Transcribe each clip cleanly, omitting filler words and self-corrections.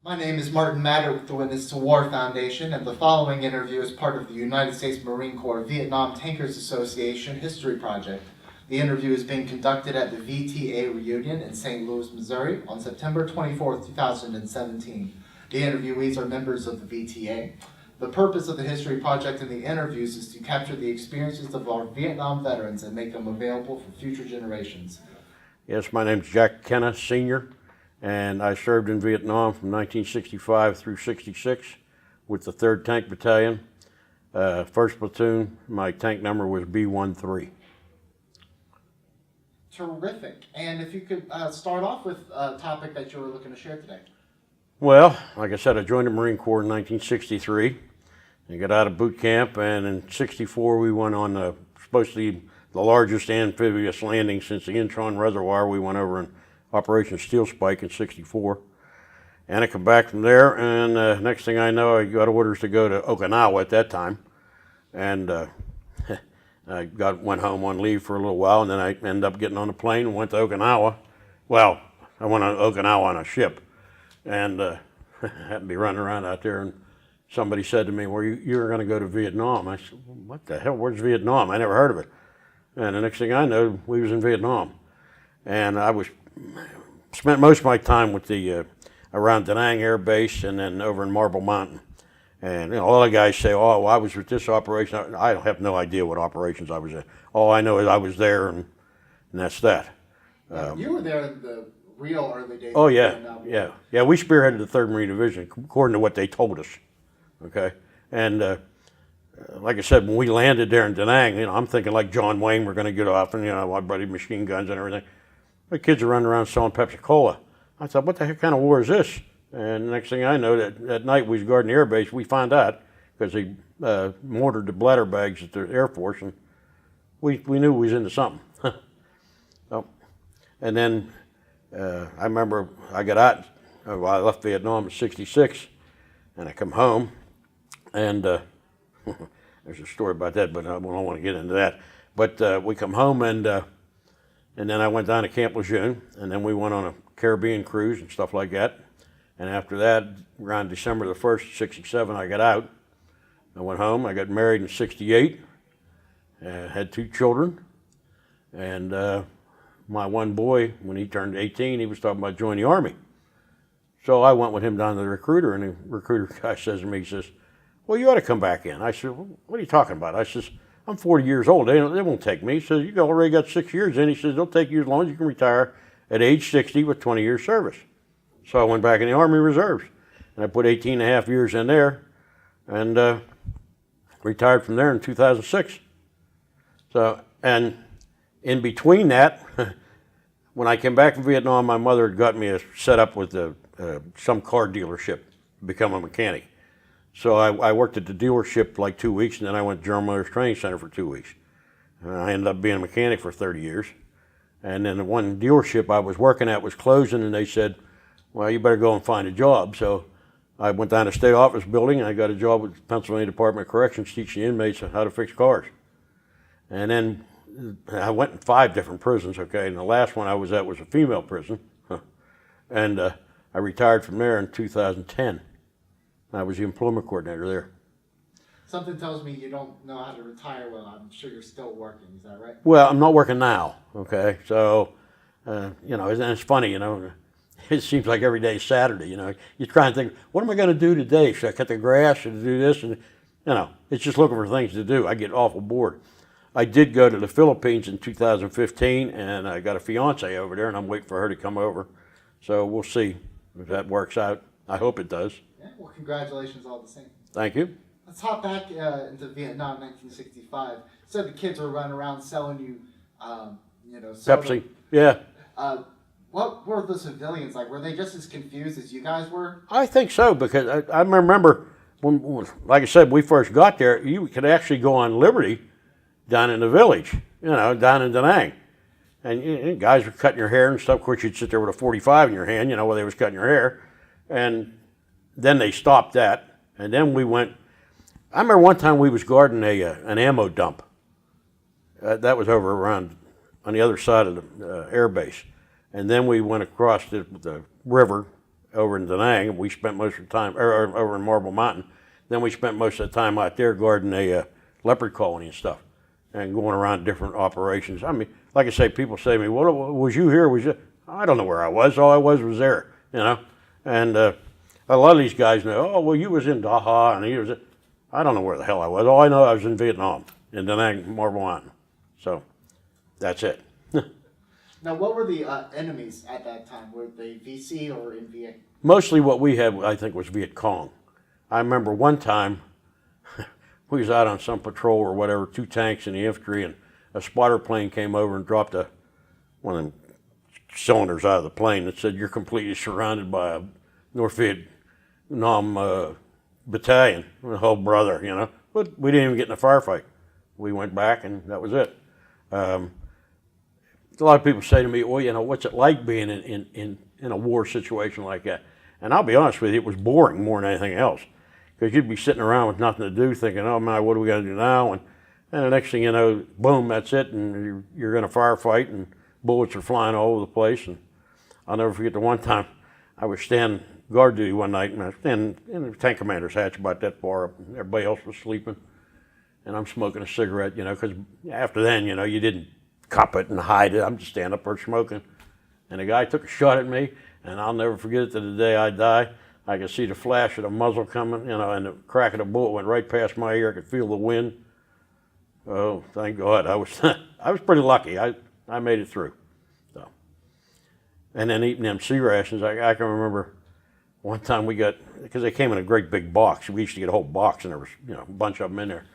My name is Martin Madert with the Witness to War Foundation, and the following interview is part of the United States Marine Corps Vietnam Tankers Association History Project. The interview is being conducted at the VTA reunion in St. Louis, Missouri on September 24, 2017. The interviewees are members of the VTA. The purpose of the History Project and the interviews is to capture the experiences of our Vietnam veterans and make them available for future generations. Yes, my name's Jack Keena, Sr., and I served in Vietnam from 1965 through 66 with the 3rd Tank Battalion. 1st Platoon, my tank number was B13. Terrific. And if you could start off with a topic that you were looking to share today. Well, like I said, I joined the Marine Corps in 1963. I got out of boot camp, and in 64 we went on supposed to be the largest amphibious landing since the Incheon Reservoir. We went over in Operation Steel Spike in 64. And I come back from there, and next thing I know, I got orders to go to Okinawa at that time. And I went home on leave for a little while, and then I ended up getting on a plane and went to Okinawa. Well, I went on Okinawa on a ship, and happened to be running around out there, and somebody said to me, well, you're going to go to Vietnam. I said, what the hell, where's Vietnam? I never heard of it. And the next thing I know, we was in Vietnam. And I spent most of my time with the around Da Nang Air Base and then over in Marble Mountain. And you know, all the guys say, oh, well, I was with this operation. I have no idea what operations I was in. All I know is I was there, and that's that. You were there in the real early days. Oh, yeah, yeah. Yeah, we spearheaded the 3rd Marine Division, according to what they told us, okay? And like I said, when we landed there in Da Nang, you know, I'm thinking like John Wayne, we're going to get off, and, you know, my buddy machine guns and everything. The kids are running around selling Pepsi-Cola. I thought, what the heck kind of war is this? And the next thing I know, that night we was guarding the air base, we found out because they mortared the bladder bags at the Air Force, and we knew we was into something. So, and then I remember I got out, well, I left Vietnam in 66, and I come home, and there's a story about that, but I don't want to get into that. But we come home, and then I went down to Camp Lejeune, and then we went on a Caribbean cruise and stuff like that. And after that, around December the 1st, 67, I got out. I went home. I got married in 68, had 2 children. And my one boy, when he turned 18, he was talking about joining the Army. So I went with him down to the recruiter, and the recruiter guy says to me, he says, well, you ought to come back in. I said, well, what are you talking about? I says, I'm 40 years old. They won't take me. He says, you already got 6 years in. He says, they'll take you as long as you can retire at age 60 with 20 years service. So I went back in the Army Reserves, and I put 18 and a half years in there, and retired from there in 2006. So, and in between that, when I came back from Vietnam, my mother had got me set up with some car dealership to become a mechanic. So I worked at the dealership like 2 weeks, and then I went to General Motors Training Center for 2 weeks. And I ended up being a mechanic for 30 years. And then the one dealership I was working at was closing, and they said, well, you better go and find a job. So I went down to the state office building, and I got a job with the Pennsylvania Department of Corrections teaching inmates how to fix cars. And then I went in 5 different prisons, okay, and the last one I was at was a female prison. And I retired from there in 2010. I was the employment coordinator there. Something tells me you don't know how to retire well. I'm sure you're still working. Is that right? Well, I'm not working now, okay? So, you know, and it's funny, you know, it seems like every day is Saturday, you know. You try and think, what am I going to do today? Should I cut the grass? Should I do this? And, you know, it's just looking for things to do. I get awful bored. I did go to the Philippines in 2015, and I got a fiance over there, and I'm waiting for her to come over. So we'll see if that works out. I hope it does. Yeah, well, congratulations all the same. Thank you. Let's hop back into Vietnam, 1965. So the kids were running around selling you, you know, soda. Pepsi, yeah. What were the civilians like? Were they just as confused as you guys were? I think so, because I remember when, like I said, we first got there, you could actually go on Liberty down in the village, you know, down in Da Nang. And guys were cutting your hair and stuff. Of course, you'd sit there with a 45 in your hand, you know, while they was cutting your hair. And then they stopped that. And then we went, I remember one time we was guarding an ammo dump. That was over around on the other side of the air base. And then we went across the river over in Da Nang, and we spent most of the time, or over in Marble Mountain. Then we spent most of the time out there guarding a leopard colony and stuff, and going around different operations. I mean, like I say, people say to me, "Well, was you here? Was you?" I don't know where I was. All I was there, you know. And a lot of these guys know, "Oh, well, you was in Daha, and he was." I don't know where the hell I was. All I know, I was in Vietnam, in Da Nang, Marble Mountain. So that's it. Now, what were the enemies at that time? Were they VC or in Viet? Mostly what we had, I think, was Viet Cong. I remember one time we was out on some patrol or whatever, 2 tanks in the infantry, and a spotter plane came over and dropped one of them cylinders out of the plane that said, "You're completely surrounded by a North Vietnam battalion." Oh, brother, you know. But we didn't even get in a firefight. We went back, and that was it. A lot of people say to me, "Well, you know, what's it like being in a war situation like that?" And I'll be honest with you, it was boring more than anything else, because you'd be sitting around with nothing to do, thinking, "Oh my, what do we got to do now?" And the next thing you know, boom, that's it, and you're in a firefight, and bullets are flying all over the place. And I'll never forget the one time I was standing guard duty one night, and I was standing in the tank commander's hatch about that far up, and everybody else was sleeping, and I'm smoking a cigarette, you know, because after then, you know, you didn't cup it and hide it. I'm just standing up there smoking. And the guy took a shot at me, and I'll never forget it to the day I die. I could see the flash of the muzzle coming, you know, and the crack of the bullet went right past my ear. I could feel the wind. Oh, thank God. I was I was pretty lucky. I made it through. So, and then eating them sea rations, I can remember one time we got, because they came in a great big box. We used to get a whole box, and there was, you know, a bunch of them in there.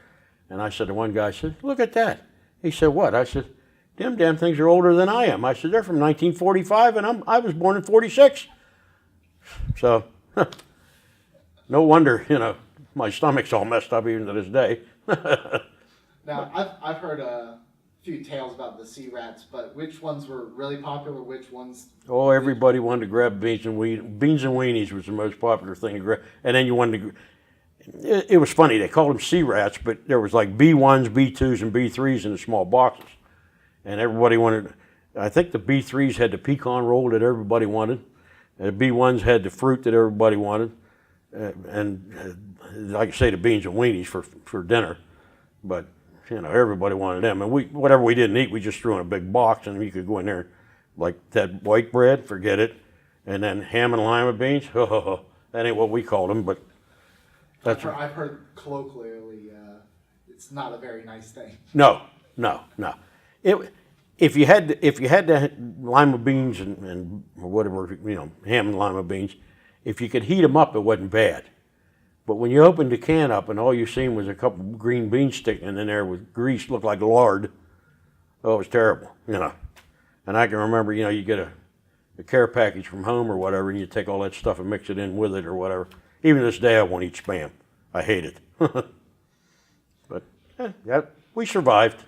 And I said to one guy, I said, "Look at that." He said, "What?" I said, "Them damn things are older than I am." I said, "They're from 1945, and I was born in 46. So, no wonder, you know, my stomach's all messed up even to this day. Now, I've heard a few tales about the sea rats, but which ones were really popular? Which ones? Oh, everybody wanted to grab beans and weenies. Beans and weenies was the most popular thing to grab. And then you wanted to. It was funny. They called them sea rats, but there was like B1s, B2s, and B3s in the small boxes. And everybody wanted, I think the B3s had the pecan roll that everybody wanted. The B1s had the fruit that everybody wanted. Like I say, the beans and weenies for dinner. But, you know, everybody wanted them. And whatever we didn't eat, we just threw in a big box, and you could go in there, like that white bread, forget it. And then ham and lima beans, that ain't what we called them, but that's. I've heard colloquially, it's not a very nice thing. No. If you had the lima beans and whatever, you know, ham and lima beans, if you could heat them up, it wasn't bad. But when you opened the can up and all you seen was a couple of green beans sticking in there with grease, looked like lard, oh, it was terrible, you know. And I can remember, you know, you get a care package from home or whatever, and you take all that stuff and mix it in with it or whatever. Even to this day, I won't eat Spam. I hate it. But yeah, we survived.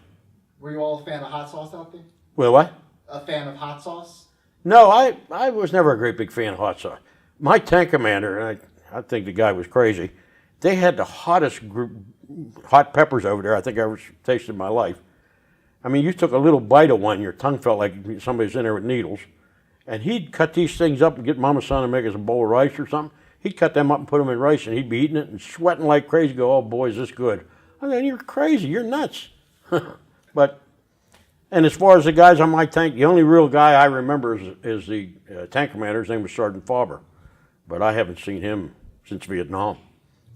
Were you all a fan of hot sauce out there? Well, what? A fan of hot sauce? No, I was never a great big fan of hot sauce. My tank commander, and I think the guy was crazy, they had the hottest hot peppers over there I think I ever tasted in my life. I mean, you took a little bite of one, your tongue felt like somebody's in there with needles. And he'd cut these things up and get Mama Son to make us a bowl of rice or something. He'd cut them up and put them in rice, and he'd be eating it and sweating like crazy, go, "Oh, boy, is this good." I mean, "You're crazy. You're nuts." But, and as far as the guys on my tank, the only real guy I remember is the tank commander. His name was Sergeant Faber. But I haven't seen him since Vietnam.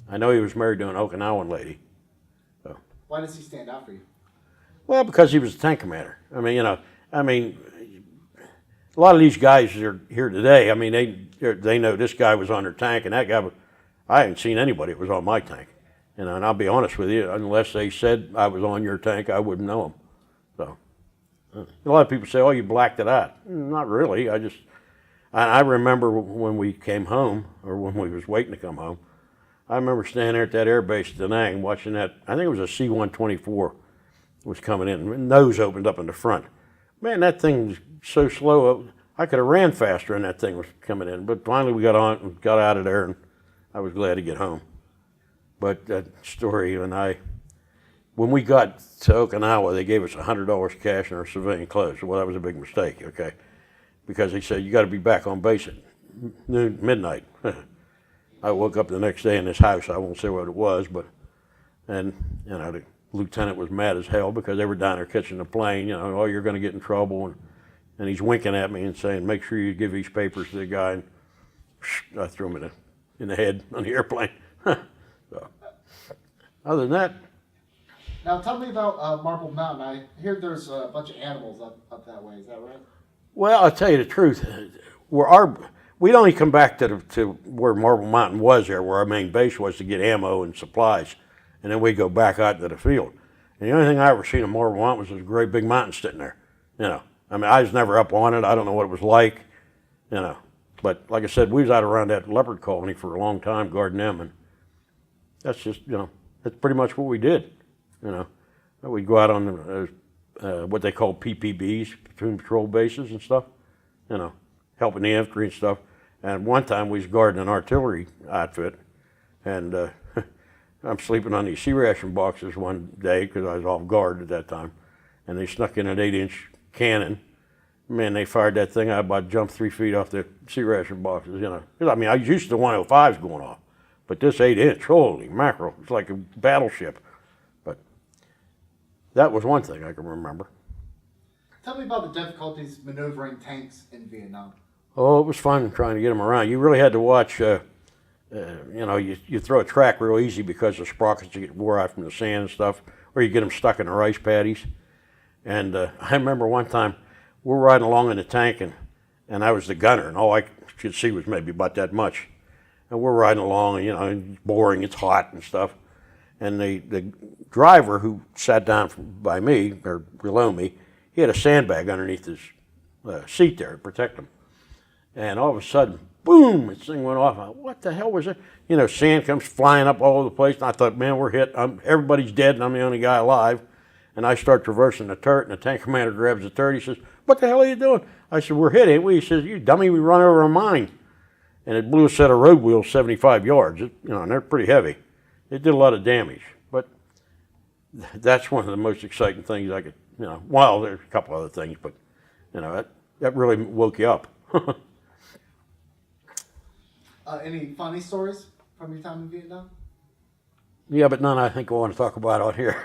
I know he was married to an Okinawan lady. So. Why does he stand out for you? Well, because he was a tank commander. I mean, you know, a lot of these guys that are here today, I mean, they know this guy was on their tank, and that guy was, I haven't seen anybody that was on my tank. You know, and I'll be honest with you, unless they said I was on your tank, I wouldn't know them. So, a lot of people say, "Oh, you blacked it out." Not really. I remember when we came home, or when we was waiting to come home, I remember standing there at that air base at Da Nang watching that, I think it was a C-124 was coming in, nose opened up in the front. Man, that thing was so slow, I could have ran faster and that thing was coming in. But finally we got out of there, and I was glad to get home. But that story, when we got to Okinawa, they gave us $100 cash in our civilian clothes. Well, that was a big mistake, okay? Because they said, "You got to be back on base at midnight. I woke up the next day in this house. I won't say what it was, and the lieutenant was mad as hell because they were down there catching the plane. Oh, you're going to get in trouble, and he's winking at me and saying, make sure you give these papers to the guy. And I threw him in the head on the airplane. So, other than that. Now tell me about Marble Mountain. I hear there's a bunch of animals up that way. Is that right? Well, I'll tell you the truth. We'd only come back to where Marble Mountain was there, where our main base was, to get ammo and supplies, and then we'd go back out to the field. And the only thing I ever seen in Marble Mountain was this great big mountain sitting there. I mean, I was never up on it. I don't know what it was like. But like I said, we was out around that leopard colony for a long time, guarding them, and that's just, that's pretty much what we did. We'd go out on what they call PPBs, platoon patrol bases and stuff, helping the infantry and stuff. And one time we was guarding an artillery outfit, and I'm sleeping on these C-ration boxes one day because I was off guard at that time, and they snuck in an 8-inch cannon. Man, they fired that thing. I about jumped 3 feet off the C-ration boxes, 'Cause, I mean, I was used to 105s going off, but this 8-inch, holy mackerel, it's like a battleship. But that was one thing I can remember. Tell me about the difficulties maneuvering tanks in Vietnam. Oh, it was fun trying to get them around. You really had to watch, you throw a track real easy because the sprockets get wore out from the sand and stuff, or you get them stuck in the rice paddies. And I remember one time, we're riding along in the tank, and I was the gunner, and all I could see was maybe about that much. And we're riding along, and it's boring, it's hot and stuff. And the driver who sat down by me, or below me, he had a sandbag underneath his seat there to protect him. And all of a sudden, boom, this thing went off. What the hell was it? Sand comes flying up all over the place, and I thought, man, we're hit. Everybody's dead, and I'm the only guy alive. And I start traversing the turret, and the tank commander grabs the turret. He says, what the hell are you doing? I said, we're hit, ain't we? He says, you dummy, we run over a mine. And it blew a set of road wheels 75 yards, and they're pretty heavy. It did a lot of damage. But that's one of the most exciting things I could, well, there's a couple other things, but, that really woke you up. Any funny stories from your time in Vietnam? Yeah, but none I think I want to talk about out here.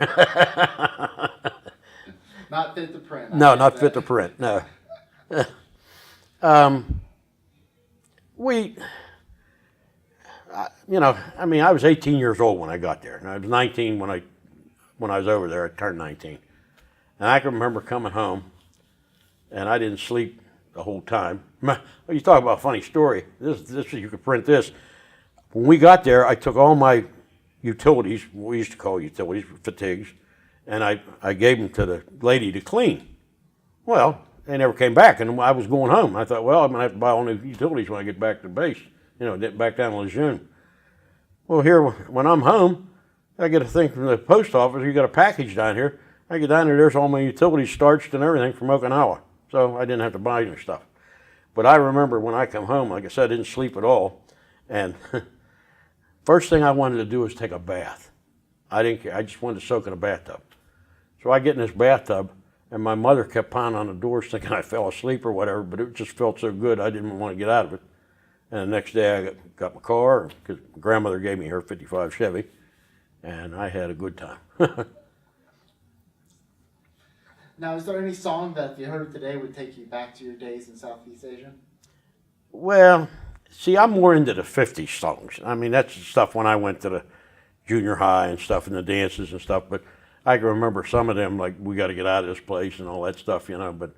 Not fit to print. No, not fit to print, no. I was 18 years old when I got there, and I was 19 when I was over there. I turned 19. And I can remember coming home, and I didn't sleep the whole time. You talk about a funny story. This you could print this. When we got there, I took all my utilities, what we used to call utilities, fatigues, and I gave them to the lady to clean. Well, they never came back, and I was going home. I thought, well, I'm going to have to buy all new utilities when I get back to base, back down to Lejeune. Well, here, when I'm home, I get a thing from the post office. You got a package down here. I get down there, there's all my utilities starched and everything from Okinawa. So I didn't have to buy any stuff. But I remember when I come home, like I said, I didn't sleep at all. And first thing I wanted to do was take a bath. I didn't care. I just wanted to soak in a bathtub. So I get in this bathtub, and my mother kept pounding on the doors thinking I fell asleep or whatever, but it just felt so good I didn't want to get out of it. And the next day I got my car, because my grandmother gave me her 55 Chevy, and I had a good time. Now, is there any song that if you heard today would take you back to your days in Southeast Asia? Well, see, I'm more into the 50s songs. I mean, that's the stuff when I went to the junior high and stuff and the dances and stuff, but I can remember some of them, like, we got to get out of this place and all that stuff, but,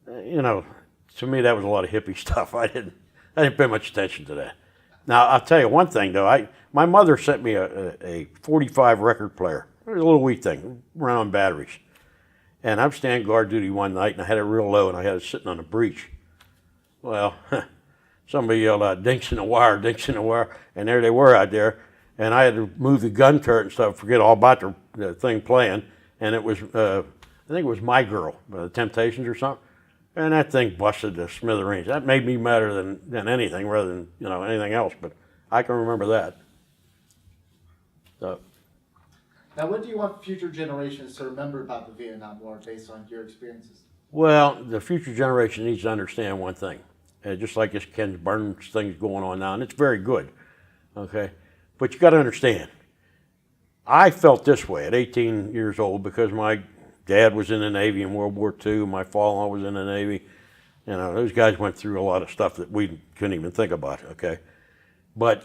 to me that was a lot of hippie stuff. I didn't pay much attention to that. Now, I'll tell you one thing, though. My mother sent me a 45 record player. It was a little wee thing, round batteries. And I'm standing guard duty one night, and I had it real low, and I had it sitting on the breech. Well, somebody yelled out, dinks in the wire, and there they were out there. And I had to move the gun turret and stuff, forget all about the thing playing. And it was, I think it was My Girl, the Temptations or something. And that thing busted to smithereens. That made me madder than anything, rather than anything else. But I can remember that. So. Now, what do you want future generations to remember about the Vietnam War based on your experiences? Well, the future generation needs to understand one thing. just like this Ken Burns thing's going on now, and it's very good, okay? But you got to understand, I felt this way at 18 years old because my dad was in the Navy in World War II, my father-in-law was in the Navy. You know, those guys went through a lot of stuff that we couldn't even think about, okay? But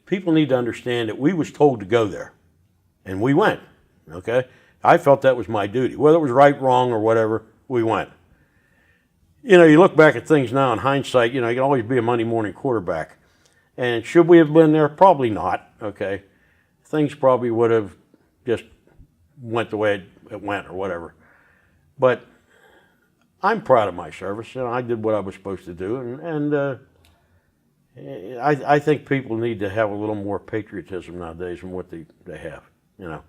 people need to understand that we was told to go there, and we went, okay? I felt that was my duty. Whether it was right, wrong, or whatever, we went. You know, you look back at things now in hindsight, you know, you can always be a Monday morning quarterback. And should we have been there? Probably not, okay? Things probably would have just went the way it went or whatever. But I'm proud of my service. You know, I did what I was supposed to do, and I think people need to have a little more patriotism nowadays than what they have, you know.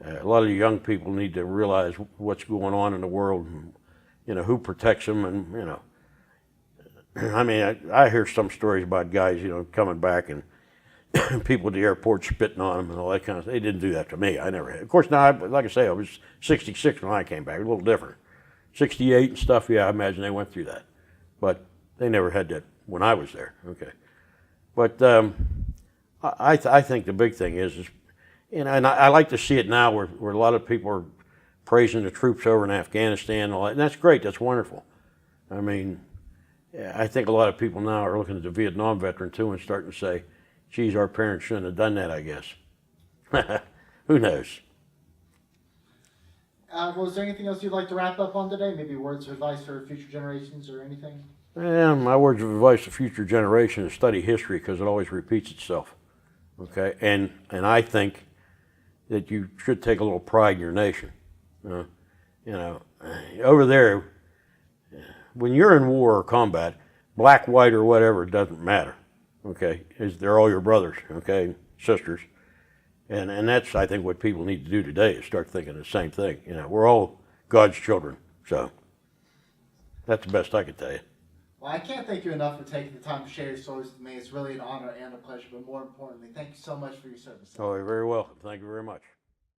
A lot of the young people need to realize what's going on in the world, and, you know, who protects them, and, you know. I mean, I hear some stories about guys, you know, coming back and people at the airport spitting on them and all that kind of stuff. They didn't do that to me. I never had. Of course, now, like I say, I was 66 when I came back. A little different. 68 and stuff, yeah, I imagine they went through that. But they never had that when I was there, okay. But I think the big thing is you know, and I like to see it now where a lot of people are praising the troops over in Afghanistan and all that, and that's great, that's wonderful. I mean, I think a lot of people now are looking at the Vietnam veteran too and starting to say, geez, our parents shouldn't have done that, I guess. Who knows? Well, is there anything else you'd like to wrap up on today? Maybe words of advice for future generations or anything? Yeah, my words of advice to future generations is study history because it always repeats itself. Okay, and I think that you should take a little pride in your nation. You know, over there, when you're in war or combat, black, white, or whatever, it doesn't matter. Okay, they're all your brothers. Okay, sisters, and that's I think what people need to do today is start thinking the same thing. You know, we're all God's children, so that's the best I could tell you. Well, I can't thank you enough for taking the time to share your stories with me. It's really an honor and a pleasure, but more importantly, thank you so much for your service. Oh, you're very welcome. Thank you very much.